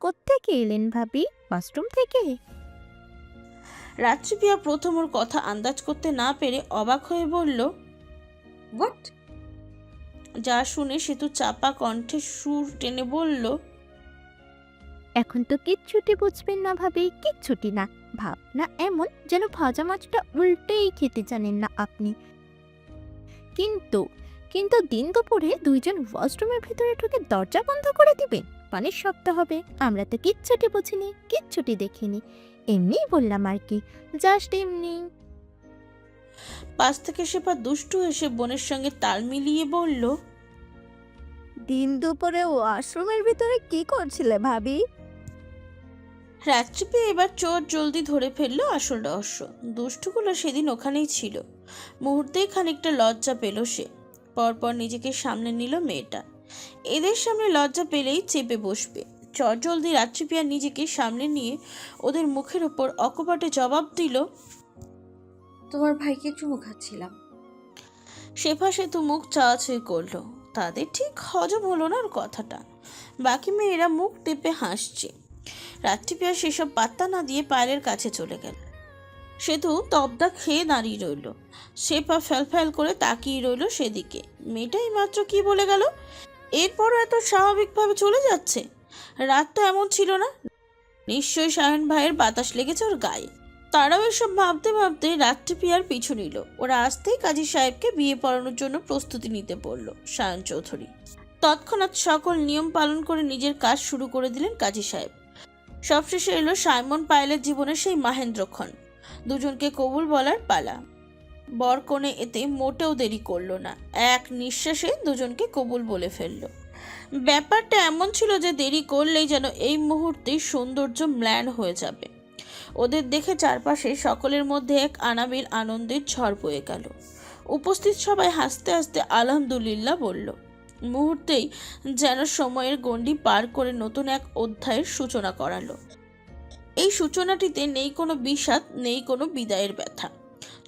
কোত্থেকে এলেন ভাবি? ওয়াশরুম থেকে? রাত্রিপ্রিয়া প্রথম ওর কথা আন্দাজ করতে না পেরে অবাক হয়ে বলল, হোয়াট? যা শুনে সেতু চাপা কণ্ঠে সুর টেনে বলল, এখন তো কিচ্ছুটি বুঝবেন না ভাবি, কিচ্ছুটি না। ভাবনা এমন যেন ভাজা মাছটা উল্টেই খেতে জানেন না আপনি। কিন্তু কিন্তু দিন দুপুরে দুইজন ওয়াশরুমের ভিতরে ঢুকে দরজা বন্ধ করে দিবেন? পানির শব্দ হবে। আমরা তো কিচ্ছুটি বুঝিনি, কিচ্ছুটি দেখিনি। এমনিই বললাম আর কি, জাস্ট এমনি। পাশ থেকে শেফা দুষ্টু এসে বোনের সঙ্গে তাল মিলিয়ে বলল, দিন দুপুরে ওয়াশরুমের ভিতরে কি করছিলে ভাবি? রাত্রিপ্রিয়া এবার চোর জলদি ধরে ফেললো আসল রহস্য। দুষ্টুগুলো সেদিন ওখানেই ছিল। মুহূর্তেই খানিকটা লজ্জা পেল সে। পরপর নিজেকে সামনে নিল মেয়েটা। এদের সামনে লজ্জা পেলেই চেপে বসবে। চটজলদি রাত্রিপ্রিয়া নিজেকে সামনে নিয়ে ওদের মুখের ওপর অকপটে জবাব দিল, তোমার ভাইকে চুমু খাচ্ছিলাম। শেফা সেতু মুখ চাওয়াছুই করলো। তাদের ঠিক হজম হলো না ওর কথাটা। বাকি মেয়েরা মুখ টেপে হাসছে। রাত্রিপ্রিয়া সেসব পাত্তা না দিয়ে পায়েলের কাছে চলে গেল। সেতু তবদা খেয়ে দাঁড়িয়ে রইল। শেফা ফ্যাল করে তাকিয়ে রইল সেদিকে। মেয়েটাই মাত্র কি বলে গেল, এরপরও এত স্বাভাবিকভাবে চলে যাচ্ছে। রাত তো এমন ছিল না। নিশ্চয়ই সায়ন ভাইয়ের বাতাস লেগেছে ওর গায়ে। তারাও এসব ভাবতে ভাবতে রাত্রিপ্রিয়ার পিছু নিল। ওরা আসতেই কাজী সাহেবকে বিয়ে পড়ানোর জন্য প্রস্তুতি নিতে পড়ল সায়ন চৌধুরী। তৎক্ষণাৎ সকল নিয়ম পালন করে নিজের কাজ শুরু করে দিলেন কাজী সাহেব। সবশেষে এলো সাইমন পায়েলের জীবনের সেই মাহেন্দ্রক্ষণ। দুজনকে কবুল বলার পালা। বর কনে এতে মোটেও দেরি করলো না। এক নিঃশ্বাসে দুজনকে কবুল বলে ফেললো। ব্যাপারটা এমন ছিল যে দেরি করলেই যেন এই মুহূর্তেই সৌন্দর্য ম্লান হয়ে যাবে। ওদের দেখে চারপাশে সকলের মধ্যে এক আনাবিল আনন্দের ঝড় বয়ে গেল। উপস্থিত সবাই হাসতে হাসতে আলহামদুলিল্লাহ বলল। মুহূর্তেই যেন সময়ের গণ্ডি পার করে নতুন এক অধ্যায়ের সূচনা করালো। এই সূচনাটিতে নেই কোনো বিষাদ, নেই কোনো বিদায়ের ব্যথা।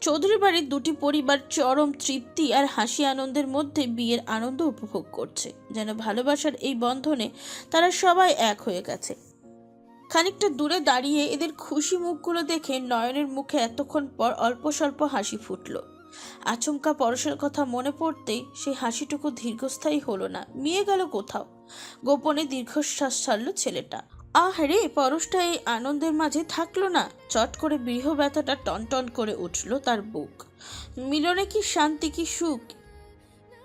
চৌধুরী বাড়ির দুটি পরিবার চরম তৃপ্তি আর হাসি আনন্দের মধ্যে বিয়ের আনন্দ উপভোগ করছে। যেন ভালোবাসার এই বন্ধনে তারা সবাই এক হয়ে গেছে। খানিকটা দূরে দাঁড়িয়ে এদের খুশি মুখগুলো দেখে নয়নের মুখে এতক্ষণ পর অল্প স্বল্প হাসি ফুটল। আচমকা পরশের কথা মনে পড়তেই সেই হাসিটুকু দীর্ঘস্থায়ী হলো না, মিয়ে গেল কোথাও। গোপনে দীর্ঘশ্বাস ছাড়ল ছেলেটা। আহারে, পরশটা এই আনন্দের মাঝে থাকলো না। চট করে বৃহ ব্যথাটা টনটন করে উঠল তার বুক। মিলনে কি শান্তি, কি সুখ!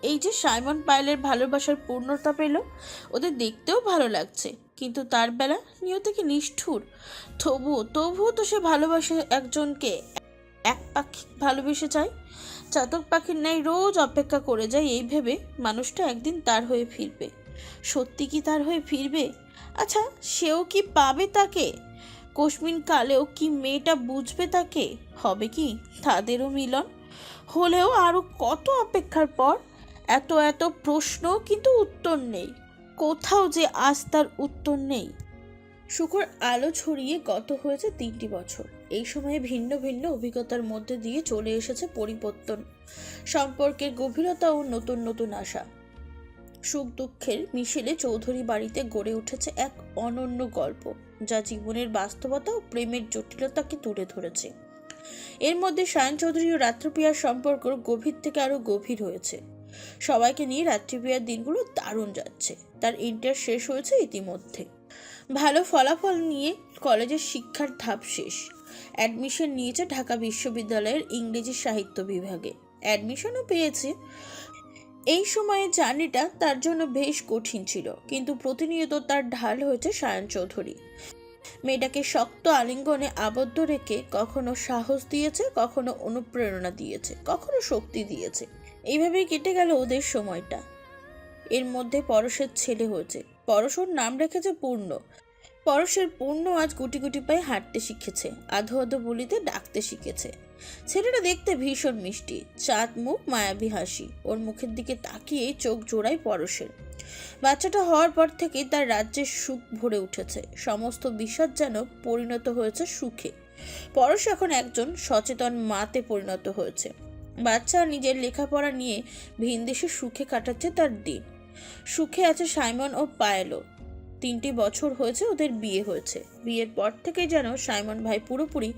এই যে সাইমন পায়েলের ভালোবাসার পূর্ণতা পেল। ওদের দেখতেও ভালো লাগছে, কিন্তু তার বেলা নিয়তি কি নিষ্ঠুর। তবুও তো সে ভালোবাসে একজনকে, এক পাখি ভালোবেসে যায়। চাতক পাখির ন্যায় রোজ অপেক্ষা করে যায় এই ভেবে মানুষটা একদিন তার হয়ে ফিরবে। সত্যি কি তার হয়ে ফিরবে? আচ্ছা, সেও কি পাবে তাকে? কোশমিন কালেও কি মেয়েটা বুঝবে তাকে? হবে কি তাদেরও মিলন? হলেও আরো কত অপেক্ষার পর। এত এত প্রশ্ন, কিন্তু উত্তর নেই। কোথাও যে আজ তার উত্তর নেই। শুকর আলো ছড়িয়ে গত হয়েছে 3টি বছর। এই সময়ে ভিন্ন ভিন্ন অভিজ্ঞতার মধ্যে দিয়ে চলে এসেছে পরিবর্তন, সম্পর্কের গভীরতা ও নতুন নতুন আশা। সুখ দুঃখের মিশেলে চৌধুরী বাড়িতে গড়ে উঠেছে এক অনন্য গল্প, যা জীবনের বাস্তবতা ও প্রেমের জটিলতাকে তুলে ধরেছে। এর মধ্যে সায়ন চৌধুরী ও রাত্রিপ্রিয়ার সম্পর্ক গভীর থেকে আরো গভীর হয়েছে। সবাইকে নিয়ে রাত্রিপ্রিয়ার দিনগুলো দারুণ যাচ্ছে। তার ইন্টার শেষ হয়েছে ইতিমধ্যে। ভালো ফলাফল নিয়ে কলেজের শিক্ষার ধাপ শেষ। অ্যাডমিশন নিয়েছে ঢাকা বিশ্ববিদ্যালয়ের ইংরেজি সাহিত্য বিভাগে। অ্যাডমিশনও পেয়েছে। এই সময়ে জার্নিটা তার জন্য বেশ কঠিন ছিল, কিন্তু প্রতিনিয়ত তার ঢাল হয়েছে সায়ন চৌধুরী। মেয়েটাকে শক্ত আলিঙ্গনে আবদ্ধ রেখে কখনো সাহস দিয়েছে, কখনো অনুপ্রেরণা দিয়েছে, কখনো শক্তি দিয়েছে। এইভাবেই কেটে গেল ওদের সময়টা। এর মধ্যে পরশের ছেলে হয়েছে। পরশর নাম রেখেছে পূর্ণ। পরশের পূর্ণ আজ গুটি গুটি পায়ে হাঁটতে শিখেছে, আধো আধো বলিতে ডাকতে শিখেছে। ছেলেটা দেখতে ভীষণ মিষ্টি, চাঁদ মুখ, মায়াবী হাসি। ওর মুখের দিকে তাকিয়ে চোখ জোড়ায় পরশের। বাচ্চাটা হওয়ার পর থেকেই তার রাজ্যের সুখ ভরে উঠেছে। সমস্ত বিষাদ যেন পরিণত হয়েছে সুখে। পরশ এখন একজন সচেতন মাতে পরিণত হয়েছে। বাচ্চা নিজের লেখাপড়া নিয়ে ভিনদেশে সুখে কাটাচ্ছে তার দিন। সুখে আছে সাইমন ও পায়েলও। 3টি বছর হয়েছে ওদের বিয়ে হয়েছে। বিয়ের পর থেকে যেন সাইমন ভাই পুরোপুরি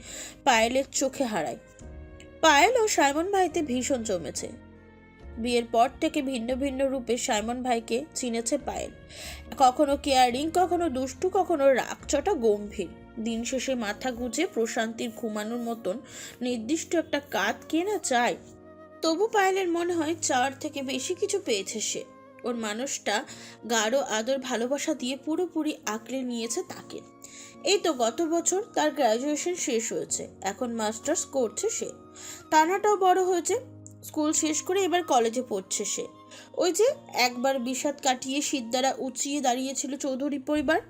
পায়েলের চোখে হারায়। পায়েল ও সাইমন ভাইতে ভীষণ জমেছে। বিয়ের পর থেকে ভিন্ন ভিন্ন রূপে সাইমন ভাইকে চিনেছে পায়েল। কখনো কেয়ারিং, কখনো দুষ্টু, কখনো রাগচটা গম্ভীর। দিন শেষে মাথা গুজে প্রশান্তির ঘুমানোর মতন নির্দিষ্ট একটা কাজ কে না চায়। তবু পায়েলের মনে হয় চাওয়ার থেকে বেশি কিছু পেয়েছে সে। ওর মানুষটা গাঢ় আদর ভালোবাসা দিয়ে পুরোপুরি আঁকড়ে নিয়েছে তাকে। এই তো গত বছর তার গ্র্যাজুয়েশন শেষ হয়েছে, এখন মাস্টার্স করছে সে। তানাটাও বড় হয়েছে, স্কুল শেষ করে এবার কলেজে পড়ছে সে। ওই যে একবার বিষাদ কাটিয়ে সিদ্ধারা উঁচিয়ে দাঁড়িয়েছিল চৌধুরী পরিবার,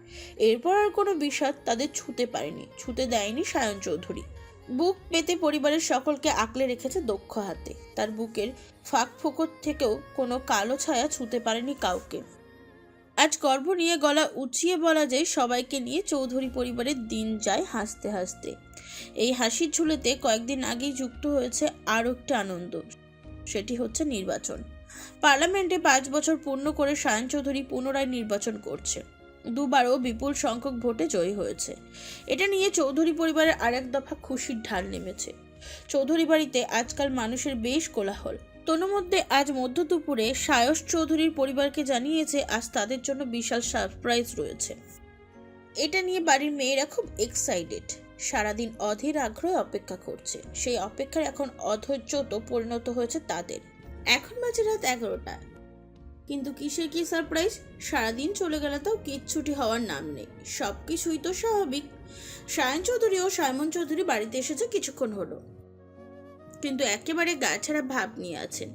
এরপর আর কোনো বিষাদ তাদের ছুঁতে পারেনি, ছুঁতে দেয়নি সায়ন চৌধুরী। বুক পেতে পরিবারের সকলকে আঁকলে রেখেছে দক্ষ হাতে। তার বুকের ফাঁক ফোকর থেকেও কোনো কালো ছায়া ছুঁতে পারেনি কাউকে। আজ গর্ব নিয়ে গলা উঁচিয়ে বলা যায়, সবাইকে নিয়ে চৌধুরী পরিবারের দিন যায় হাসতে হাসতে। এই হাসির ঝুলেতে কয়েকদিন আগেই যুক্ত হয়েছে আরও একটি আনন্দ, সেটি হচ্ছে নির্বাচন। পার্লামেন্টে 5 বছর পূর্ণ করে সায়ন চৌধুরী পুনরায় নির্বাচন করছে। দুবারও বিপুল সংখ্যক ভোটে জয়ী হয়েছে। এটা নিয়ে চৌধুরী পরিবারের আরেক দফা খুশির ঢাল নেমেছে। চৌধুরী বাড়িতে আজকাল মানুষের বেশ কোলাহল। তন্মধ্যে আজ মধ্য দুপুরে সায়স চৌধুরীর পরিবারকে জানিয়েছে আজ তাদের জন্য বিশাল সারপ্রাইজ রয়েছে। এটা নিয়ে বাড়ির মেয়েরা খুব এক্সাইটেড। সারাদিন অধীর আগ্রহে অপেক্ষা করছে। সেই অপেক্ষার এখন অধৈর্যত পরিণত হয়েছে তাদের। এখন বাজে রাত 11টা, কিন্তু কিসের কি সারপ্রাইজ? সারাদিন চলে গেলে তাও কিচ্ছুটি হওয়ার নাম নেই। সবকিছুই তো স্বাভাবিক। সায়ন চৌধুরী ও সাইমন চৌধুরী বাড়িতে এসেছে কিছুক্ষণ হলো, কিন্তু একেবারে গা ছাড়া ভাব নিয়ে আছেন।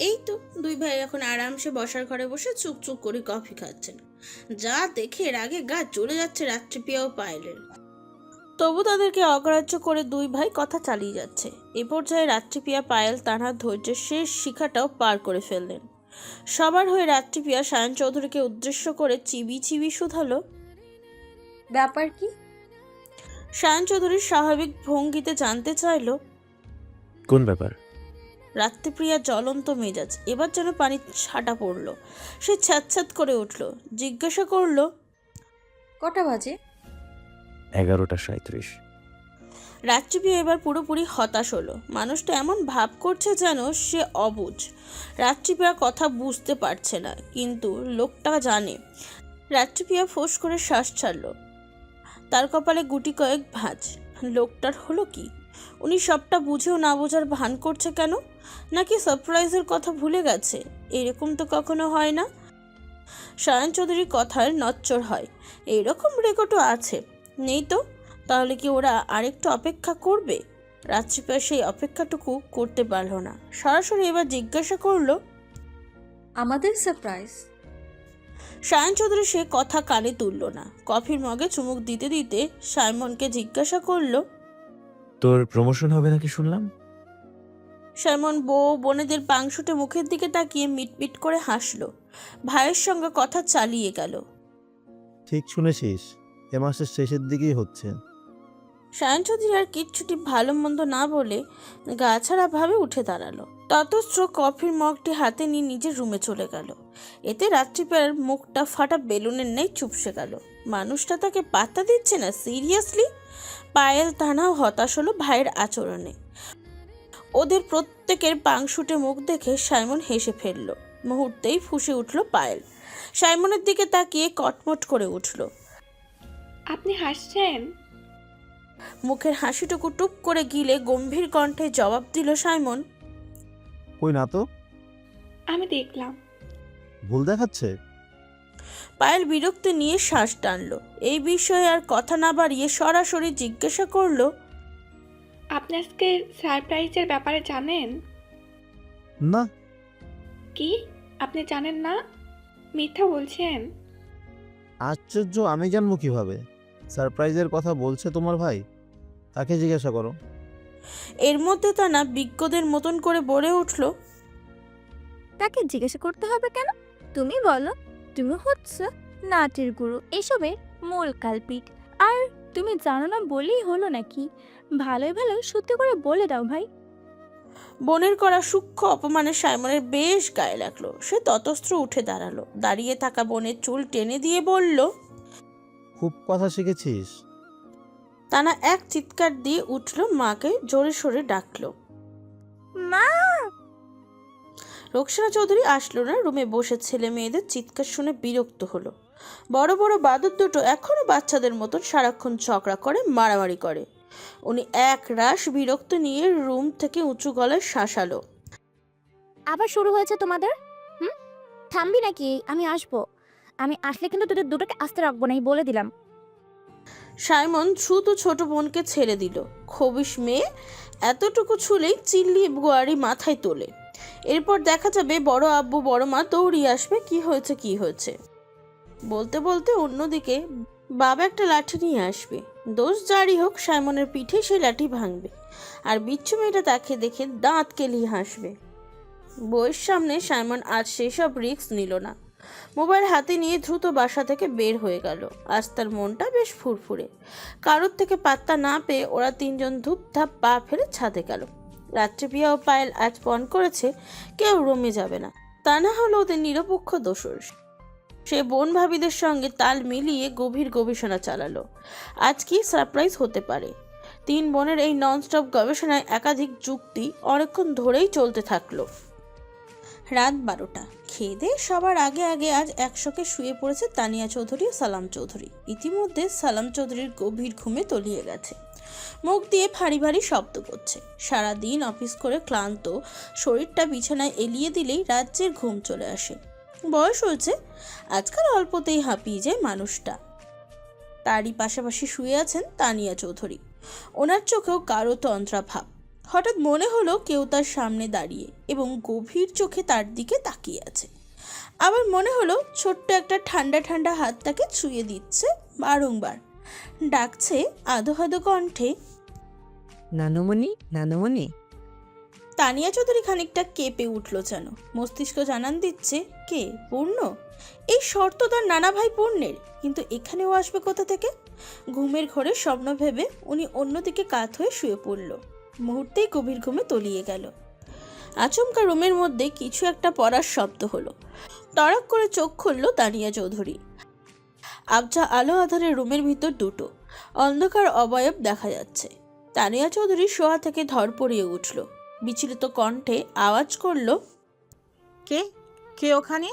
এই তো দুই ভাই এখন আরামসে বসার ঘরে বসে চুপচুপ করে কফি খাচ্ছেন। যা দেখে এর আগে গা চলে যাচ্ছে রাত্রিপিয়া ও পায়েলের। তবু তাদেরকে অগ্রাহ্য করে দুই ভাই কথা চালিয়ে যাচ্ছে। এ পর্যায়ে রাত্রিপিয়া পায়েল তার ধৈর্যের শেষ শিখাটাও পার করে ফেললেন। সবার হয়ে রাত্রিপিয়া সায়ন চৌধুরীকে উদ্দেশ্য করে চিবি চিবি শুধালো, ব্যাপার কি? সায়ন চৌধুরীর স্বাভাবিক ভঙ্গিতে জানতে চাইল। কোন ব্যাপার? রাত্রিপ্রিয়া জ্বলন্ত মেজাজ, এবার যেন পানি ছাটা পড়ল। সে ছ্যাঁৎ করে উঠল, জিজ্ঞাসা করল, কটা বাজে? 11:37। রাত্রিপ্রিয়া এবার পুরোপুরি হতাশ হলো। মানুষটা এমন ভাব করছে যেন সে অবুঝ। রাত্রিপ্রিয়া কথা বুঝতে পারছে না, কিন্তু লোকটা জানে। রাত্রিপ্রিয়া ফোঁস করে শ্বাস ছাড়ল। তার কপালে গুটি কয়েক ভাঁজ। লোকটার হলো কি? উনি সবটা বুঝেও না বোঝার ভান করছে কেন? নাকি সারপ্রাইজের কথা ভুলে গেছে? এরকম তো কখনো হয় না। সায়ন চৌধুরীর কথার নচ্চর হয়, এইরকম রেকর্ডও আছে। নেই তো? তাহলে কি ওরা আরেকটু অপেক্ষা করবে? রাত্রিপ্রিয়া সেই অপেক্ষাটুকু করতে পারল না। সরাসরি এবার জিজ্ঞাসা করল, আমাদের সারপ্রাইজ? সায়ন চৌধুরী সে কথা কানে তুলল না। কফির মগে চুমুক দিতে দিতে সাইমনকে জিজ্ঞাসা করল, তোর প্রমোশন হবে নাকি শুনলাম? সাইমন বোনেদের পাংশুটে মুখের দিকে তাকিয়ে মিটমিট করে হাসলো। ভাইয়ের সঙ্গে কথা চালিয়ে গেল, ঠিক শুনেছিস, এ মাসের শেষের দিকেই হচ্ছে। সায়ন চৌধুরী আর কিচ্ছুটি ভালো মন্দ না বলে গা ছাড়া ভাবে উঠে দাঁড়ালো। ততস্ত্র কফির মগটি হাতে নিয়ে নিজের রুমে চলে গেল। এতে রাত্রিপ্রিয়ার মুখটা ফাটা বেলুনের নেই চুপসে গেল। মানুষটা তাকে পাত্তা দিচ্ছে না, সিরিয়াসলি? পায়েল তানাও হতাশ হলো ভাইয়ের আচরণে। ওদের প্রত্যেকের পাংশুটে মুখ দেখে সাইমন হেসে ফেলল। মুহূর্তেই ফুঁসে উঠল পায়েল। সাইমনের দিকে তাকিয়ে কটমট করে উঠল। আপনি হাসছেন? মুখের হাসিটুকু টুপ করে গিলে গম্ভীর কণ্ঠে জবাব দিল সাইমন, কই না তো, আমি দেখলাম। ভুল দেখাচ্ছে। পায়েল বিরক্তি নিয়ে শ্বাস টানল। এই বিষয়ে আর কথা না বাড়িয়ে সরাসরি জিজ্ঞাসা করল, আপনি আজকে সারপ্রাইজের ব্যাপারে জানেন? না। কি? আপনি জানেন না? মিথ্যা বলছেন? আশ্চর্য, আমি জানবো কিভাবে? সারপ্রাইজের কথা বলছে তোমার ভাই, তাকে জিজ্ঞাসা করো। এর মধ্যে তানা বিজ্ঞদের মতন করে বলে উঠল, তাকে জিজ্ঞাসা করতে হবে কেন? তুমি বলো, তুমি হচ্ছে নাটের গুরু, এসবের মূল কালপিট। আর তুমি জানো না বলেই হলো নাকি? ভালোই ভালো সত্যি করে বলে দাও ভাই। বোনের করা সূক্ষ্ম অপমানে সাইমনের বেশ গায়ে লাগলো। সে ততস্ত্র উঠে দাঁড়ালো। দাঁড়িয়ে থাকা বোনের চুল টেনে দিয়ে বলল, খুব কথা শিখেছিস। তানা এক চিৎকার দিয়ে উঠল, মাকে জোরে সোরে ডাকলো। মা! রোকসানা চৌধুরী আসলো না। রুমে বসে ছেলে মেয়েদের চিৎকার শুনে বিরক্ত হলো। বড় বড় বাদুর দুটো এখনো বাচ্চাদের মতন সারাক্ষণ ঝগড়া করে, মারামারি করে। উনি এক রাশ বিরক্ত নিয়ে রুম থেকে উঁচু গলায় শাসালো। আবার শুরু হয়েছে তোমাদের? থামবি নাকি? আমি আসবো। আমি আসলে কিন্তু তোদের দুটোকে আস্তে রাখবো না, এই বলে দিলাম। সাইমন দ্রুত ছোট বোনকে ছেড়ে দিল। খবিশ মেয়ে এতটুকু ছুলেই চিল্লিয়ে গোয়ারি মাথায় তোলে। এরপর দেখা যাবে বড় আব্বু বড় মা দৌড়িয়ে আসবে, কি হয়েছে কি হয়েছে বলতে বলতে। অন্যদিকে বাবা একটা লাঠি নিয়ে আসবে। দোষ যারই হোক, সাইমনের পিঠে সেই লাঠি ভাঙবে। আর বিচ্ছু মেয়েটা তাকে দেখে দাঁত কেলিয়ে হাসবে। বউয়ের সামনে সাইমন আজ সেসব রিস্ক নিল না। মোবাইল হাতে নিয়ে দ্রুত বাসা থেকে বের হয়ে গেল। আজ তার মনটা বেশ ফুরফুরে। কারোর থেকে পাত্তা না পেয়ে ওরা তিনজন ধূপধাপ পা ফেলে ছাদে গেল। রাত্রি পিয়া ও পায়েল আজ পণ করেছে কেউ রুমে যাবে না, তা না হলে ওদের নিরপেক্ষ দোষর। সে বোন ভাবিদের সঙ্গে তাল মিলিয়ে গভীর গবেষণা চালালো। আজ কি সারপ্রাইজ হতে পারে। তিন বোনের এই ননস্টপ গবেষণায় একাধিক যুক্তি অনেকক্ষণ ধরেই চলতে থাকলো। রাত 12টা। খেয়ে দিয়ে সবার আগে আগে আজ একশোকে শুয়ে পড়েছে তানিয়া চৌধুরী ও সালাম চৌধুরী। ইতিমধ্যে সালাম চৌধুরীর গভীর ঘুমে তলিয়ে গেছে। মুখ দিয়ে ভারী ভারী শব্দ করছে। সারাদিন অফিস করে ক্লান্ত শরীরটা বিছানায় এলিয়ে দিলেই রাজ্যের ঘুম চলে আসে। বয়স হয়েছে, আজকাল অল্পতেই হাঁপিয়ে যায় মানুষটা। তারই পাশাপাশি শুয়ে আছেন তানিয়া চৌধুরী। ওনার চোখেও কারো তন্ত্রা ভাব। হঠাৎ মনে হলো কেউ তার সামনে দাঁড়িয়ে এবং গভীর চোখে তার দিকে তাকিয়ে আছে। আবার মনে হলো ছোট্ট একটা ঠান্ডা ঠান্ডা হাত তাকে ছুঁয়ে দিচ্ছে বারংবার। ডাকছে আধো আধো কণ্ঠে, নানুমণি, নানুমণি। তানিয়া চৌধুরী খানিকটা কেঁপে উঠল যেন। মস্তিষ্ক জানান দিচ্ছে, কে? পূর্ণ? এই শর্ত তার নানা ভাই পূর্ণের, কিন্তু এখানেও আসবে কোথা থেকে? ঘুমের ঘোরে স্বপ্ন ভেবে উনি অন্যদিকে কাত হয়ে শুয়ে পড়ল। মুহূর্তেই গভীর ঘুমে তলিয়ে গেল। আচমকা রুমের মধ্যে কিছু একটা পড়ার শব্দ হলো। তড়ক করে চোখ খুলল তানিয়া চৌধুরী। আবজা আলো আধারে রুমের ভিতর দুটো অন্ধকার অবয়ব দেখা যাচ্ছে। তানিয়া চৌধুরী শোয়া থেকে ধরপড়িয়ে উঠল। বিচলিত কণ্ঠে আওয়াজ করল, কে কে ওখানে?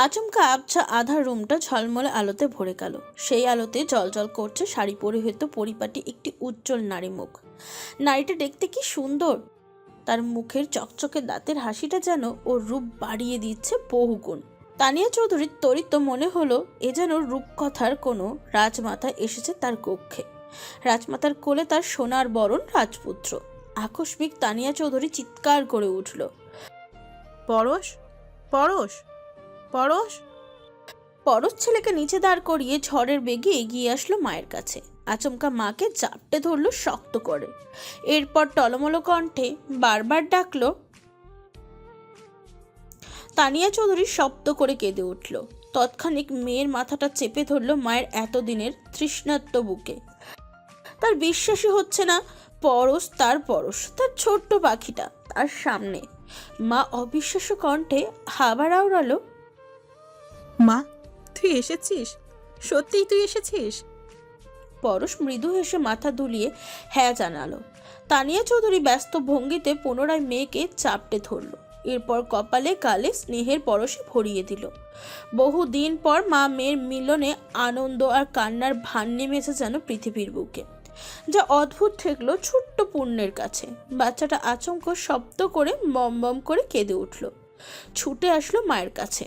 আচমকা আবছা আধার রুমটা ঝলমলে আলোতে ভরে গেল। সেই আলোতে জলজল করছে শাড়ি পরিহিত পরিপাটি একটি উজ্জ্বল নারী মুখ। নারীটা দেখতে কি সুন্দর! তার মুখের চকচকে দাঁতের হাসিটা যেন ওর রূপ বাড়িয়ে দিচ্ছে বহুগুণ। তানিয়া চৌধুরীর তরিত মনে হলো এ যেন রূপকথার কোনো রাজমাতা এসেছে তার কক্ষে। রাজমাতার কোলে তার সোনার বরণ রাজপুত্র। আকস্মিক তানিয়া চৌধুরী চিৎকার করে উঠল, পরশ, পরশ, পরশ! পরশ ছেলেকে নিচে দাঁড় করিয়ে ঝড়ের বেগে এগিয়ে আসলো মায়ের কাছে। আচমকা মাকে চাপটে ধরলো শক্ত করে। এরপর টলমলো কণ্ঠে বারবার ডাকলো। তানিয়া চৌধুরী শব্দ করে কেঁদে উঠল। তৎক্ষণিক মেয়ের মাথাটা চেপে ধরলো মায়ের এতদিনের তৃষ্ণাত্ম বুকে। তার বিশ্বাসই হচ্ছে না, পরশ তার পরশ, তার ছোট্ট পাখিটা তার সামনে। মা অবিশ্বাস্য কণ্ঠে হাবার আওড়ালো, মা, তুই এসেছিস? সত্যিই তুই এসেছিস? পরশ মৃদু হেসে মাথা দুলিয়ে হ্যাঁ জানালো। তানিয়া চৌধুরী ব্যস্ত ভঙ্গিতে পুনরায় মেয়েকে চাপটে ধরল। এরপর কপালে গালে স্নেহের পরশে ভরিয়ে দিল। বহুদিন পর মা মেয়ের মিলনে আনন্দ আর কান্নার ভান নেমেছে যেন পৃথিবীর বুকে। যা অদ্ভুত ঠেকলো ছোট্ট পূর্ণের কাছে। বাচ্চাটা আচমক শব্দ করে বম বম করে কেঁদে উঠল। ছুটে আসলো মায়ের কাছে।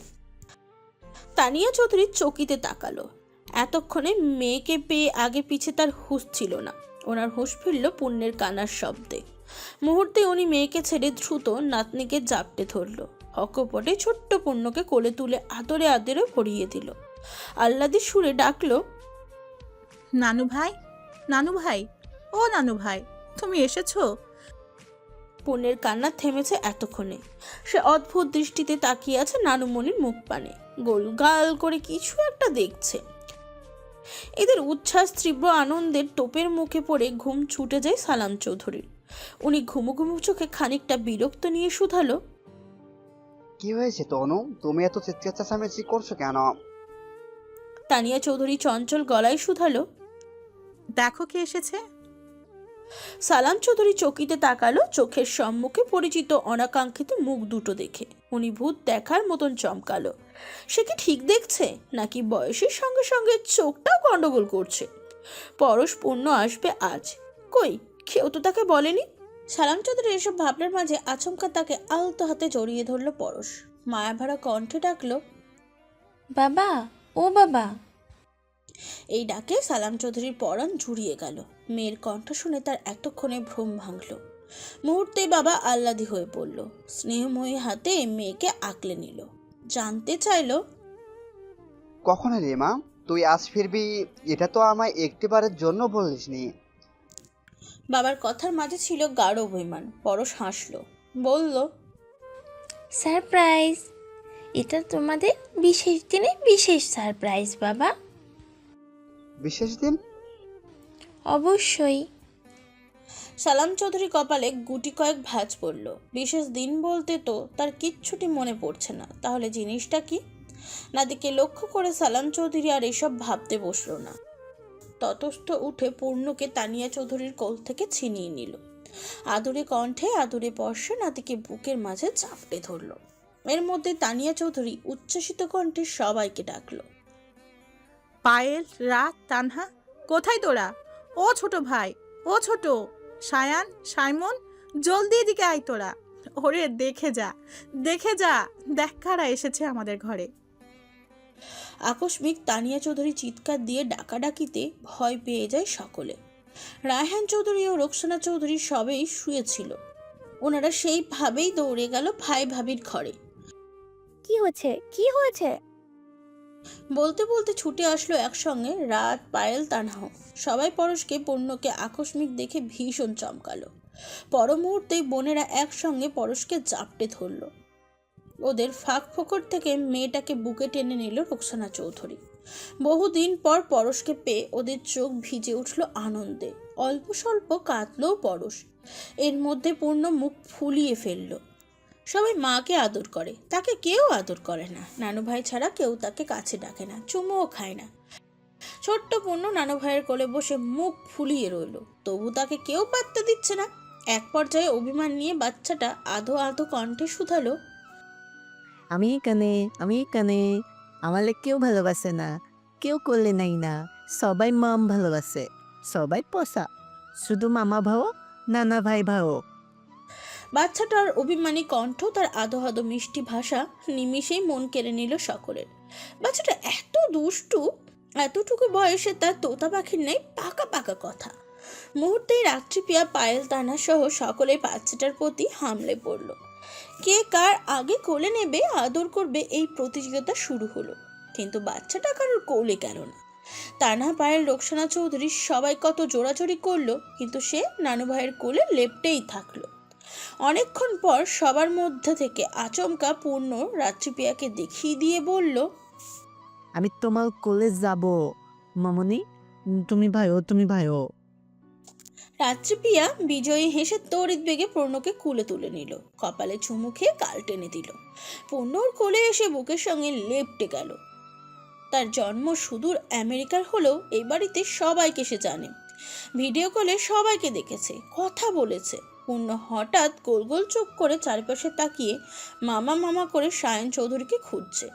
তানিয়া চৌধুরী চকিতে তাকালো। এতক্ষণে মেয়েকে পেয়ে আগে পিছে তার হুঁশ ছিল না। ওনার হুঁশ ফিরল পূর্ণের কান্নার শব্দে। মুহূর্তে উনি মেয়েকে ছেড়ে দ্রুত নাতনিকে জাপটে ধরল। অকপটে ছোট্ট পূর্ণকে কোলে তুলে আদরে আদরে ভরিয়ে দিল। আহ্লাদি সুরে ডাকলো, নানু ভাই, নানু ভাই, ও নানু ভাই, তুমি এসেছো? পূর্ণের কান্না থেমেছে এতক্ষণে। সে অদ্ভুত দৃষ্টিতে তাকিয়ে আছে নানুমণির মুখ পানে। গোলগাল করে কিছু একটা দেখছে। এদের উচ্ছ্বাস তীব্র আনন্দের টোপের মুখে পড়ে ঘুম ছুটে যায় সালাম চৌধুরীর। উনি ঘুমু ঘুমু চোখে খানিকটা বিরক্ত নিয়ে শুধালো, কি হয়েছে তনু? তুমি এত চিৎকার চেঁচামেচি করছো কেন? তানিয়া চৌধুরী চঞ্চল গলায় শুধালো, দেখো কে এসেছে। সালাম চৌধুরী চকিতে তাকালো চোখের সম্মুখে পরিচিত অনাকাঙ্ক্ষিত মুখ দুটো দেখে। উনি ভূত দেখার মতন চমকালো। সে কি ঠিক দেখছে, নাকি বয়সের সঙ্গে সঙ্গে চোখটাও গন্ডগোল করছে? পরশ পূর্ণ আসবে আজ, কই কেউ তো তাকে বলেনি। সালাম চৌধুরী এসব ভাবনার মাঝে আচমকা তাকে আলতো হাতে জড়িয়ে ধরল পরশ। মায়াভরা কণ্ঠে ডাকলো, বাবা, ও বাবা। এই ডাকে সালাম চৌধুরীর পরাণ জুড়িয়ে গেল। মেয়ের কণ্ঠ শুনে তার এতক্ষণে ভ্রম ভাঙল। মুহূর্তেই বাবা আহ্লাদি হয়ে পড়ল। স্নেহময়ী হাতে মেয়েকে আঁকলে নিল। জানতে চাইল, কখন এলি মা? তুই আজ ফিরবি এটা তো আমায় একটিবারের জন্য বলিসনি। বাবার কথার মাঝে ছিল গাঢ় অভিমান। পরশ হাসল, বলল, সারপ্রাইজ, এটা তোমাদের বিশেষ দিনে বিশেষ সারপ্রাইজ বাবা। বিশেষ দিন? অবশ্যই। সালাম চৌধুরী কপালে গুটি কয়েক ভাঁজ পড়ল। বিশেষ দিন বলতে তো তার কিচ্ছুটি মনে পড়ছে না। তাহলে জিনিসটা কি? নাদিকে লক্ষ্য করে সালাম চৌধুরী আর এসব ভাবতে বসলো না। ততস্থ উঠে পূর্ণকে তানিয়া চৌধুরীর কোল থেকে ছিনিয়ে নিল। আদুরে কণ্ঠে আদুরে স্পর্শে নাতিকে বুকের মাঝে চাপটে ধরল। এর মধ্যে তানিয়া চৌধুরী উচ্ছ্বসিত কণ্ঠে সবাইকে ডাকলো, পায়েল, রাত, তানহা, কোথায় তোরা? ও ছোট ভাই, ও ছোট সায়ান, সাইমন, জলদি এদিকে আয় তোরা। ওরে দেখে যা, দেখে যা, দেখ কারা এসেছে আমাদের ঘরে। আকস্মিক তানিয়া চৌধুরী চিৎকার দিয়ে ডাকাডাকিতে ভয় পেয়ে যায় সকলে। রায়হান চৌধুরী ও রোকসানা চৌধুরী সবেই শুয়েছিল। ওনারা সেইভাবেই দৌড়ে গেল ভাই ভাবির ঘরে। কি হয়েছে, কি হয়েছে? বলতে বলতে ছুটে আসলো একসঙ্গে রাত, পায়েল, তানহাও। সবাই পরশকে পূর্ণকে আকস্মিক দেখে ভীষণ চমকালো। পর মুহূর্তেই বোনেরা একসঙ্গে পরশকে জাপটে ধরল। ওদের ফাঁক ফোকর থেকে মেয়েটাকে বুকে টেনে নিল রোকসানা চৌধুরী। বহুদিন পর পরশকে পেয়ে ওদের চোখ ভিজে উঠল আনন্দে। অল্প স্বল্প কাঁদলও পরশ। এর মধ্যে পূর্ণ মুখ ফুলিয়ে ফেলল। সবাই মাকে আদর করে, তাকে কেউ আদর করে না। নানু ভাই ছাড়া কেউ তাকে কাছে ডাকে না, চুমুও খায় না। ছোট্ট পূর্ণ নানু ভাইয়ের কোলে বসে মুখ ফুলিয়ে রইল, তবু তাকে কেউ পাত্তা দিচ্ছে না। এক পর্যায়ে অভিমান নিয়ে বাচ্চাটা আধো আধো কণ্ঠে শুধালো, আমি এখানে আমারে কেউ ভালোবাসে না, কেউ করলে নাই না, সবাই মাম ভালোবাসে, সবাই পোষা, শুধু মামা ভাও, নানা ভাই ভাও। বাচ্চাটার অভিমানী কণ্ঠ, তার আধো আধো মিষ্টি ভাষা নিমিষেই মন কেড়ে নিল সকলের। বাচ্চাটা এত দুষ্টু, এতটুকু বয়সে তার তোতা পাখির নেই পাকা পাকা কথা। মুহূর্তেই রাত্রিপিয়া, পায়েল, তানা সহ সকলে বাচ্চাটার প্রতি হামলে পড়ল। কে কার আগে কোলে নেবে, আদর করবে, এই প্রতিযোগিতা শুরু হলো। কিন্তু বাচ্চাটা কারোর কোলে গেল না। তানা, পায়েল, রোকসানা চৌধুরী সবাই কত জোড়াজোড়ি করলো, কিন্তু সে নানু ভাইয়ের কোলে লেপ্টেই থাকলো। অনেকক্ষণ পর সবার মধ্যে থেকে আচমকা পূর্ণ রাত্রিপিয়াকে দেখিয়ে দিয়ে বলল, আমি তোমার কোলে যাব মামনি, তুমি ভাইও। রাত্রিপিয়া বিজয়ী হেসে তড়িৎ বেগে পূর্ণকে কোলে তুলে নিল। কপালে চুমু খেয়ে গাল টেনে দিল। পূর্ণর কোলে এসে বুকের সঙ্গে লেপ্টে গেল। তার জন্ম সুদূর আমেরিকার হলেও এই বাড়িতে সবাইকে সে জানে। ভিডিও কলে সবাইকে দেখেছে, কথা বলেছে। পূর্ণ হঠাৎ গোল গোল চোখ করে চারপাশে তাকিয়ে মামা মামা করে সায়ন চৌধুরীকে খুঁজছে।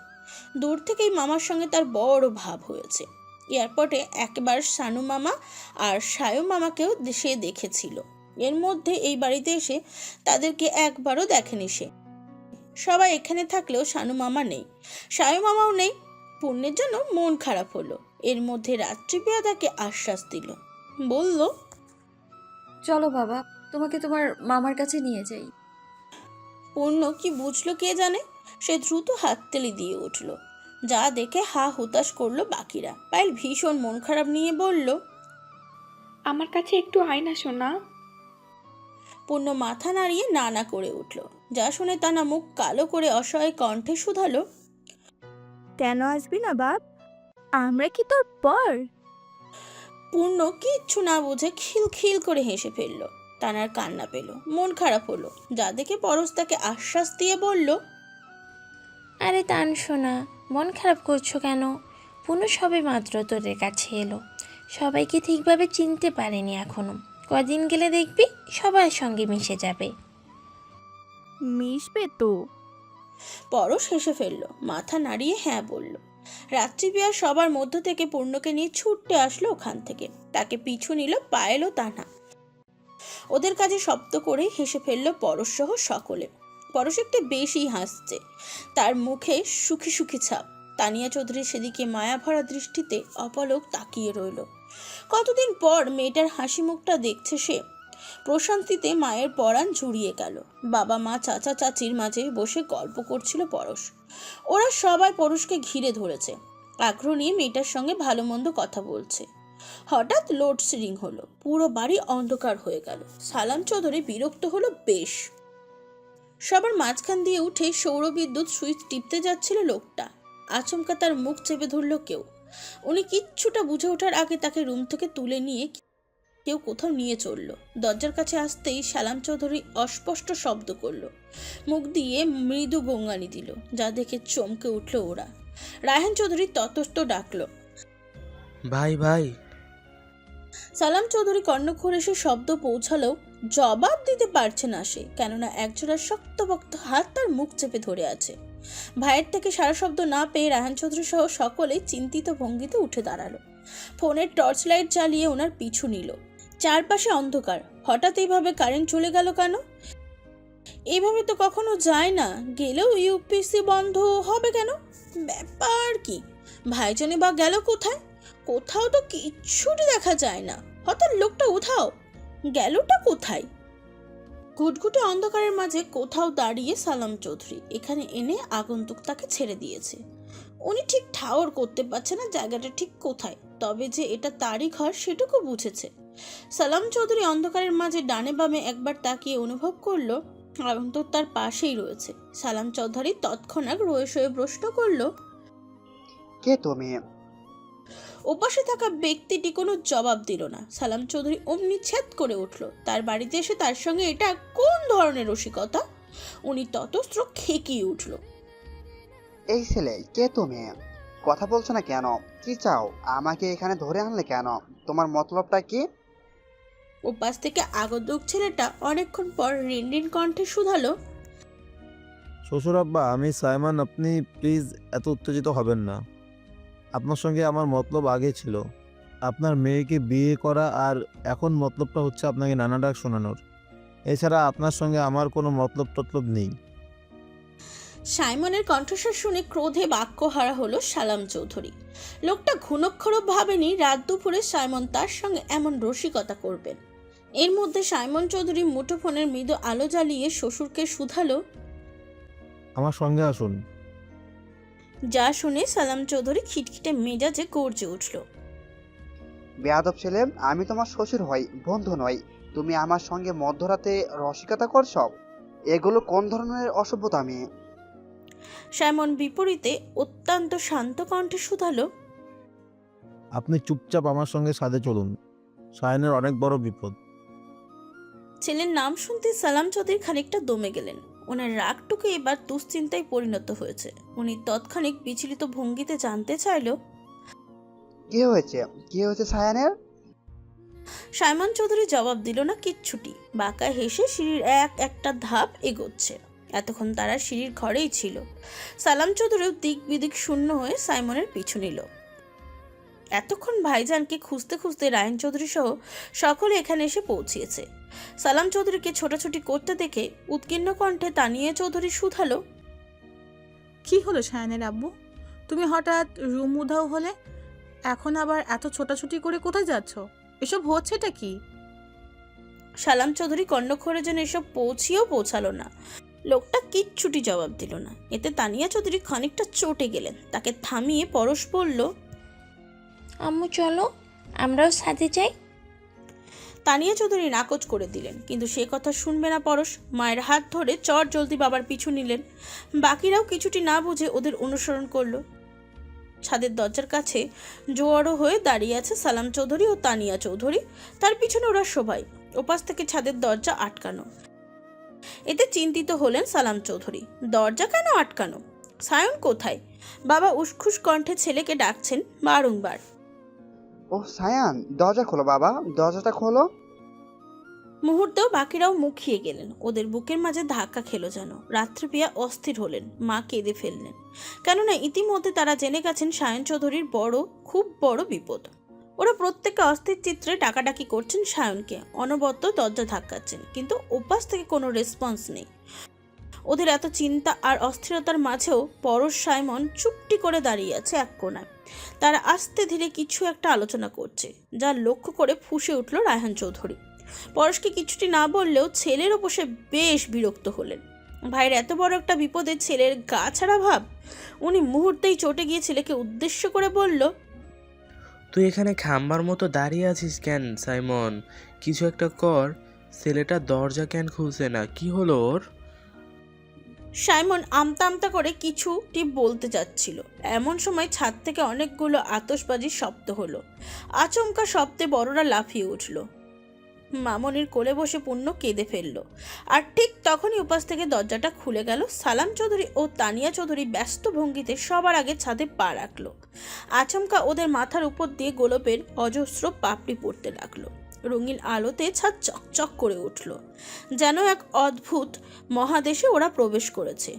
দূর থেকেই মামার সঙ্গে তার বড় ভাব হয়েছে। এয়ারপোর্টে একবার সানু মামা আর সায়ু মামাকেও সে দেখেছিল। এর মধ্যে এই বাড়িতে এসে তাদেরকে একবারও দেখেনি সে। সবাই এখানে থাকলেও সানু মামা নেই, সায়ু মামাও নেই। পূর্ণের জন্য মন খারাপ হলো। এর মধ্যে রাত্রিপিয়া তাকে আশ্বাস দিল, বলল, চলো বাবা, তোমাকে তোমার মামার কাছে নিয়ে যাই। পূর্ণ কি বুঝলো কে জানে, সে দ্রুত হাততালি দিয়ে উঠল। যা দেখে হা হুতাশ করলো বাকিরা। পায়েল ভীষণ মন খারাপ নিয়ে বলল, আমার কাছে একটু আয় না সোনা। পূর্ণ মাথা নাড়িয়ে না না করে উঠল। যা শুনে তানা মুখ কালো করে অসহায় কণ্ঠে শুধালো, কেন আসবি না বাপ? আমরা কি তোর পর? পূর্ণ কিচ্ছু না বুঝে খিলখিল করে হেসে ফেলল। তানার কান্না পেল, মন খারাপ হলো। যা দেখে পরশ তাকে আশ্বাস দিয়ে বলল, আরে তান সোনা, মন খারাপ করছো কেন? পুনু সবে মাত্র তোদের কাছে এলো, সবাইকে ঠিকভাবে চিনতে পারেনি এখনো। কদিন গেলে দেখবি সবার সঙ্গে মিশে যাবে। মিশবে তো। পরশ হেসে ফেলল, মাথা নাড়িয়ে হ্যাঁ বলল। রাত্রিবিহার সবার মধ্য থেকে পূর্ণকে নিয়ে ছুটতে আসলো ওখান থেকে। তাকে পিছু নিল পায়েল ও তানহা। ওদের কাজে শব্দ করে হেসে ফেললো পরশ সহ সকলে। পরশ একটু বেশি হাসছে, তার মুখে সুখী সুখী ছাপ। তানিয়া চৌধুরী সেদিকে মায়া ভরা দৃষ্টিতে অপলক তাকিয়ে রইল। কতদিন পর মেয়েটার হাসি মুখটা দেখছে সে। প্রশান্তিতে মায়ের পরাণ জুড়িয়ে গেল। বাবা মা চাচা চাচির মাঝে বসে গল্প করছিল পরশ। ওরা সবাই পরশকে ঘিরে ধরেছে, আগ্রহ নিয়ে মেয়েটার সঙ্গে ভালো মন্দ কথা বলছে। হঠাৎ লোডশেডিং হলো, পুরো বাড়ি অন্ধকার হয়ে গেল। সালাম চৌধুরী বিরক্ত হলো বেশ। সবার মাঝখান দিয়ে উঠে সৌরবিদ্যুৎ সুইচ টিপতে যাচ্ছিল লোকটা। আচমকা তার মুখ চেপে ধরল কেউ। উনি কিচ্ছুটা বুঝে ওঠার আগে তাকে রুম থেকে তুলে নিয়ে কেউ কোথাও নিয়ে চলল। দরজার কাছে আসতেই সালাম চৌধুরী অস্পষ্ট শব্দ করল, মুখ দিয়ে মৃদু গোঙানি দিল, যা দেখে চমকে উঠল ওরা। রায়হান চৌধুরী ততস্থ ডাকল, ভাই ভাই। সালাম চৌধুরী কর্ণক্ষরে সে শব্দ পৌঁছালেও জবাব দিতে পারছে না সে, কেননা একজোড়া শক্তপোক্ত হাত তার মুখ চেপে ধরে আছে। ভাইয়ের থেকে সারা শব্দ না পেয়ে রায়হান চৌধুরী সহ সকলেই চিন্তিত ভঙ্গিতে উঠে দাঁড়ালো। ফোনের টর্চ লাইট জ্বালিয়ে ওনার পিছু নিল। চারপাশে অন্ধকার, হঠাৎ এইভাবে কারেন্ট চলে গেল কেন? এইভাবে তো কখনো যায় না, গেলেও ইউপিসি বন্ধ হবে কেন? ব্যাপার কি? ভাইজানে বা গেল কোথায়? কোথাও তো কিচ্ছুটি দেখা যায় না। হঠাৎ লোকটা উধাও, গেলটা কোথায়? ঘুটঘুটে অন্ধকারের মাঝে কোথাও দাঁড়িয়ে সালাম চৌধুরী এখানে এনে আগন্তুক তাকে ছেড়ে দিয়েছে। উনি ঠিক ঠাওর করতে পারছে না জায়গাটা ঠিক কোথায়, তবে যে এটা তারই ঘর সেটুকু বুঝেছে। সালাম চৌধুরী অন্ধকারের মাঝে ডানে বামে একবার তাকিয়ে অনুভব করলো আগন্তুক তার পাশেই রয়েছে। সালাম চৌধুরী তৎক্ষণাৎ রয়ে শয়ে প্রশ্ন করলো, কে তুমি? ওপাশে থাকা ব্যক্তিটি কোনো জবাব দিল না। সালাম চৌধুরী অমনি ছেদ করে উঠল। তার বাড়িতে এসে তার সঙ্গে এটা কোন ধরনের রসিকতা? উনি ততস্ত্র খেকিয়ে উঠল। এই ছেলে, কে তুমি? কথা বলছো না কেন? কি চাও? আমাকে এখানে ধরে আনলে কেন? তোমার মতলবটা কি? ওপাশ থেকে আগন্তুক ছেলেটা অনেকক্ষণ পর রিনরিন কণ্ঠে শুধালো, শ্বশুর আব্বা, আমি সাইমন। আপনি প্লিজ এত উত্তেজিত হবেন না। আপনার সঙ্গে আমার মতলব আগে ছিল, আপনার মেয়েকে বিয়ে করা, আর এখন মতলবটা হচ্ছে আপনাকে নানা ডাক শোনানোর। এছাড়া আপনার সঙ্গে আমার কোনো মতলব টতলব নেই। সাইমনের কণ্ঠস্বর শুনে ক্রোধে বাক্যহারা হলো সালাম চৌধুরী। লোকটা ঘুণক্ষরও ভাবেনি রাত দুপুরে সাইমন তার সঙ্গে এমন রসিকতা করবেন। এর মধ্যে সাইমন চৌধুরী মুঠোফোনের মৃদু আলো জ্বালিয়ে শ্বশুরকে শুধালো, আমার সঙ্গে আসুন। যা শুনে সালাম চৌধুরী খিটখিটে মেজাজে গর্জে উঠল। বেয়াদব ছেলে, আমি তোমার শ্বশুর হই, বন্ধু নই। তুমি আমার সঙ্গে মধ্যরাতে রসিকতা করছো? এগুলো কোন ধরনের অসভ্যতা? আমি সাইমন বিপরীতে অত্যন্ত শান্ত কণ্ঠে শুধালো, আপনি চুপচাপ আমার সঙ্গে সাথে চলুন। সায়নের অনেক বড় বিপদ। ছেলের নাম শুনতে সালাম চৌধুরী খানিকটা দমে গেলেন। ওনার রাগটুকু এবার দুশ্চিন্তায় পরিণত হয়েছে। উনি তৎক্ষণিক বিচলিত ভঙ্গিতে জানতে চাইল, কি হয়েছে? কি হয়েছে সায়ানের? সাইমন চৌধুরী জবাব দিল না কিচ্ছুটি। বাঁকা হেসে সিঁড়ির একটা ধাপ এগোচ্ছে। এতক্ষণ তারা সিঁড়ির ঘরেই ছিল। সালাম চৌধুরীও দিক বিদিক শূন্য হয়ে সাইমনের পিছু নিল। এতক্ষণ ভাইজানকে খুঁজতে খুঁজতে রায়ন চৌধুরী সহ সকলে এখানে এসে পৌঁছিয়েছে। সালাম চৌধুরীকে ছোটাছুটি করতে দেখে উৎকীর্ণ কণ্ঠে তানিয়া চৌধুরী শুধালো, কি হলো সায়ানের আব্বু? তুমি হঠাৎ রুম উধাও হলে, এখন আবার এত ছোটাছুটি করে কোথায় যাচ্ছ? এসব হচ্ছেটা কি? সালাম চৌধুরী কর্ণক্ষরে যেন এসব পৌঁছালো না। লোকটা কিচ্ছুটি জবাব দিল না। এতে তানিয়া চৌধুরী খানিকটা চটে গেলেন। তাকে থামিয়ে পরশ বলল, আম্মু চলো, আমরাও সাথে যাই। তানিয়া চৌধুরী নাকচ করে দিলেন, কিন্তু সে কথা শুনবে না পরশ। মায়ের হাত ধরে চট জলদি বাবার পিছু নিলেন। বাকিরাও কিছুটি না বুঝে ওদের অনুসরণ করলো। ছাদের দরজার কাছে জোয়ারো হয়ে দাঁড়িয়ে আছে সালাম চৌধুরী ও তানিয়া চৌধুরী। তার পিছনে ওরা সবাই। ওপাশ থেকে ছাদের দরজা আটকানো। এতে চিন্তিত হলেন সালাম চৌধুরী। দরজা কেন আটকানো? সায়ন কোথায়? বাবা উসখুস কণ্ঠে ছেলেকে ডাকছেন বারংবার। ও সায়ান, দরজা খোলো বাবা, দরজাটা খোলো। মুহূর্তেও বাকিরাও মুখিয়ে গেলেন। ওদের বুকের মাঝে ধাক্কা খেলো যেন। রাত্রিপ্রিয়া অস্থির হলেন, মা কেঁদে ফেললেন। কেননা ইতিমধ্যে তারা জেনে গেছেন সায়ন চৌধুরীর খুব বড় বিপদ। ওরা প্রত্যেকে অস্থির চিত্রে ডাকাডাকি করছেন সায়নকে, অনবদ্য দরজা ধাক্কাচ্ছেন, কিন্তু ওপাশ থেকে কোনো রেসপন্স নেই। ওদের এত চিন্তা আর অস্থিরতার মাঝেও পরশ সাইমন চুপটি করে দাঁড়িয়ে আছে এক কোণায়। তারা আস্তে ধীরে কিছু একটা আলোচনা করছে, যা লক্ষ্য করে ফুঁসে উঠল রায়হান চৌধুরী। পরশকে কিছুটি না বললেও ছেলের ওপর সে বেশ বিরক্ত হলেন। ভাইয়ের এত বড় একটা বিপদে ছেলের গা ছাড়া ভাব। উনি মুহূর্তেই চটে গিয়ে ছেলেকে উদ্দেশ্য করে বলল, তুই এখানে খাম্বার মতো দাঁড়িয়ে আছিস কেন সাইমন? কিছু একটা কর। ছেলেটা দরজা কেন খুলছে না? কি হলো ওর? সাইমন আমতা আমতা করে কিছুটি বলতে যাচ্ছিল, এমন সময় ছাদ থেকে অনেকগুলো আতশবাজির শব্দ হলো। আচমকা শব্দে বড়রা লাফিয়ে উঠল। মামনির কোলে বসে পূর্ণ কেঁদে ফেলল। আর ঠিক তখনই উপাস থেকে দরজাটা খুলে গেল। সালাম চৌধুরী ও তানিয়া চৌধুরী ব্যস্ত ভঙ্গিতে সবার আগে ছাদে পা রাখলো। আচমকা ওদের মাথার উপর দিয়ে গোলাপের অজস্র পাপড়ি পড়তে লাগলো। রঙিন আলোতে ছাদ চকচক করে উঠল, যেন এক অদ্ভুত মহাদেশে ওরা প্রবেশ করেছে।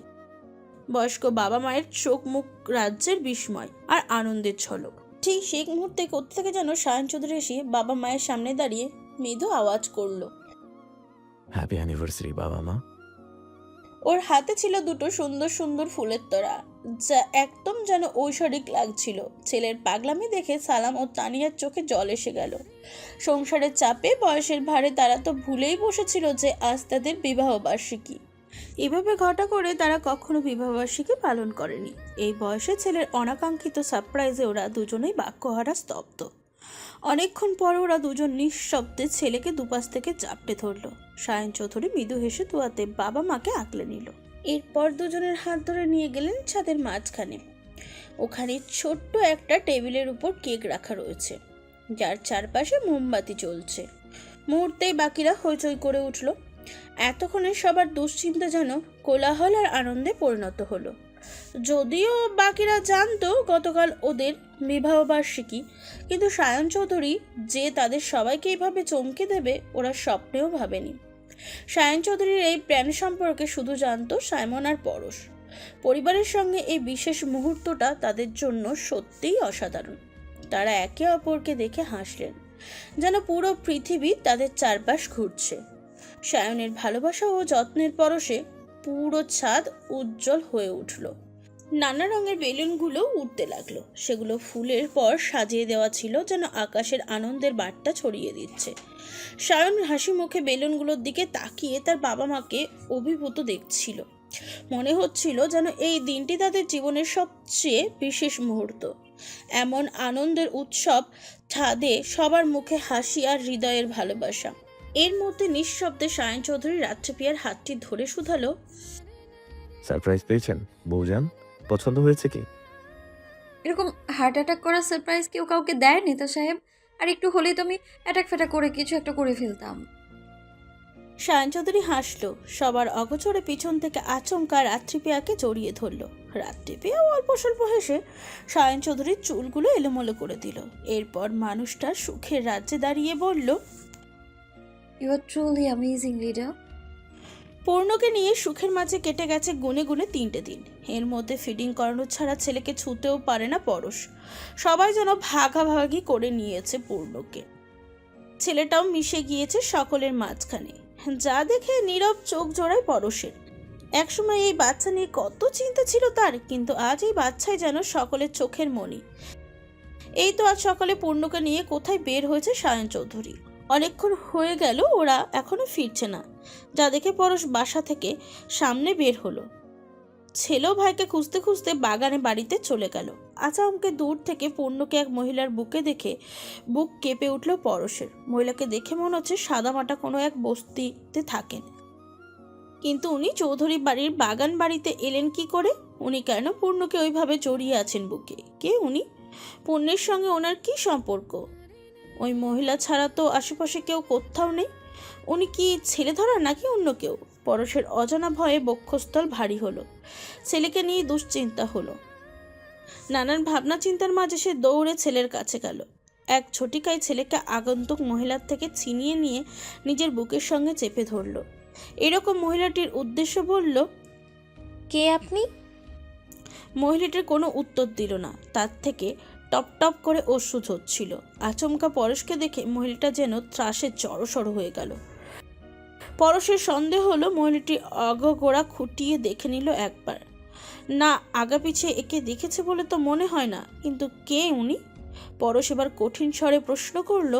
বয়স্ক বাবা মায়ের চোখ মুখ রাজ্যের বিস্ময় আর আনন্দের ঝলক। ঠিক সেই মুহূর্তে কোত্থেকে যেন সায়ন চৌধুরী এসে বাবা মায়ের সামনে দাঁড়িয়ে মৃদু আওয়াজ করলো, হ্যাপি অ্যানিভার্সারি বাবা মা। ওর হাতে ছিল দুটো সুন্দর সুন্দর ফুলের তোড়া, যা একদম যেন ঐশ্বরিক লাগছিল। ছেলের পাগলামি দেখে সালাম ও তানিয়ার চোখে জল এসে গেল। সংসারের চাপে বয়সের ভারে তারা তো ভুলেই বসেছিল যে আজ তাদের বিবাহবার্ষিকী। এভাবে ঘটা করে তারা কখনো বিবাহবার্ষিকী পালন করেনি। এই বয়সে ছেলের অনাকাঙ্ক্ষিত সারপ্রাইজে ওরা দুজনেই বাক্যহারা স্তব্ধ। অনেকক্ষণ পর ওরা দুজন নিঃশব্দে ছেলেকে দুপাশ থেকে চাপটে ধরল। সায়ন চৌধুরী মৃদু হেসে দুয়াতে বাবা মাকে আঁকলে নিল। এরপর দুজনের হাত ধরে নিয়ে গেলেন ছাদের মাঝখানে। ওখানে ছোট্ট একটা টেবিলের উপর কেক রাখা রয়েছে, যার চারপাশে মোমবাতি জ্বলছে। মুহূর্তেই বাকিরা হইচই করে উঠল। এতক্ষণে সবার দুশ্চিন্তা যেন কোলাহল আর আনন্দে পরিণত হলো। যদিও বাকিরা জানতো গতকাল ওদের বিবাহবার্ষিকী, কিন্তু সায়ন চৌধুরী যে তাদের সবাইকে এইভাবে চমকে দেবে ওরা স্বপ্নেও ভাবেনি। সায়ন চৌধুরীর এই প্ল্যান সম্পর্কে শুধু জানতো সাইমন আর পরশ। পরিবারের সঙ্গে এই বিশেষ মুহূর্তটা তাদের জন্য সত্যিই অসাধারণ। তারা একে অপরকে দেখে হাসলেন, যেন পুরো পৃথিবী তাদের চারপাশ ঘুরছে। সায়নের ভালোবাসা ও যত্নের পরশে পুরো ছাদ উজ্জ্বল হয়ে উঠল। নানা রঙের বেলুনগুলো উঠতে লাগলো। সেগুলো ফুলের পর সাজিয়ে দেওয়া ছিল, যেন আকাশের আনন্দের বার্তা ছড়িয়ে দিচ্ছে। সায়ন হাসি মুখে বেলুনগুলোর দিকে তাকিয়ে তার বাবা মাকে অভিভূত দেখছিল। মনে হচ্ছিল যেন এই দিনটি তাদের জীবনের সবচেয়ে বিশেষ মুহূর্ত। এমন আনন্দের উৎসব ছাদে সবার মুখে হাসি আর হৃদয়ের ভালোবাসা। এর মধ্যে নিঃশব্দে সায়ন চৌধুরী রাত্রিপ্রিয়ার হাতটি ধরে শুধালো, সারপ্রাইজ পেয়েছেন বউজান? পছন্দ হয়েছে কি? এরকম হার্ট অ্যাটাক করা সারপ্রাইজ কেউ কাউকে দেয় নেতা সাহেব। আর একটু হলেই তো আমি অ্যাটাক ফ্যাটাক করে কিছু একটা করে ফেলতাম। সায়ন চৌধুরী হাসলো। সবার অগোচরে পিছন থেকে আচমকা রাত্রিপ্রিয়াকে জড়িয়ে ধরল। রাত্রিপ্রিয়া অল্প স্বল্প হেসে সায়ন চৌধুরীর চুলগুলো এলোমেলো করে দিল। এরপর মানুষটা সুখের রাজ্যে দাঁড়িয়ে বলল, you are truly amazing leader. পূর্ণকে নিয়ে সুখের মাঝে কেটে গেছে গুনে গুনে 3টে দিন। এর মধ্যে ফিডিং করানো ছাড়া ছেলেকে ছুঁতেও পারে না পরশ। সবাই যেন ভাগাভাগি করে নিয়েছে পূর্ণকে। ছেলেটাও মিশে গিয়েছে সকলের মাঝখানে, যা দেখে নীরব চোখ জোড়ায় পরশের। একসময় এই বাচ্চা নিয়ে কত চিন্তা ছিল তার, কিন্তু আজ এই বাচ্চাই যেন সকলের চোখের মণি। এই তো আজ সকালে পূর্ণকে নিয়ে কোথায় বের হয়েছে সায়ন চৌধুরী। অনেকক্ষণ হয়ে গেল ওরা এখনো ফিরছে না, যা দেখে পরশ বাসা থেকে সামনে বের হলো। ছেলেও ভাইকে খুঁজতে খুঁজতে বাগানে বাড়িতে চলে গেল। আচমকে দূর থেকে পূর্ণকে এক মহিলার বুকে দেখে বুক কেঁপে উঠল পরশের। মহিলাকে দেখে মনে হচ্ছে সাদামাটা কোনো এক বস্তিতে থাকেন, কিন্তু উনি চৌধুরী বাড়ির বাগান বাড়িতে এলেন কি করে? উনি কেন পূর্ণকে ওইভাবে জড়িয়ে আছেন বুকে? কে উনি? পূর্ণের সঙ্গে ওনার কি সম্পর্ক? ওই মহিলা ছাড়া তো আশেপাশে কেউ কোথাও নেই। উনি কি ছেলে ধরা নাকি অন্য কেউ? পরশের অজানা ভয়ে বক্ষস্থল ভারী হলো। ছেলেকে নিয়ে দুশ্চিন্তা হলো। নানান ভাবনা চিন্তার মাঝে সে দৌড়ে ছেলের কাছে গেল। এক ঝটিকায় ছেলেকে আগন্তুক মহিলার থেকে ছিনিয়ে নিয়ে নিজের বুকের সঙ্গে চেপে ধরল। এরকম মহিলাটির উদ্দেশ্য বলল, কে আপনি? মহিলাটির কোনো উত্তর দিল না। তার থেকে টপ টপ করে অশ্রু ঝরছিল। আচমকা পরশকে দেখে মহিলাটা যেন ত্রাসে জড়সড় হয়ে গেল। পরশের সন্দেহ হলো মহিলাটি অগোড়া খুঁটিয়ে দেখে নিল একবার। না, আগা পিছিয়ে একে দেখেছে বলে তো মনে হয় না, কিন্তু কে উনি? পরশ এবার কঠিন স্বরে প্রশ্ন করল,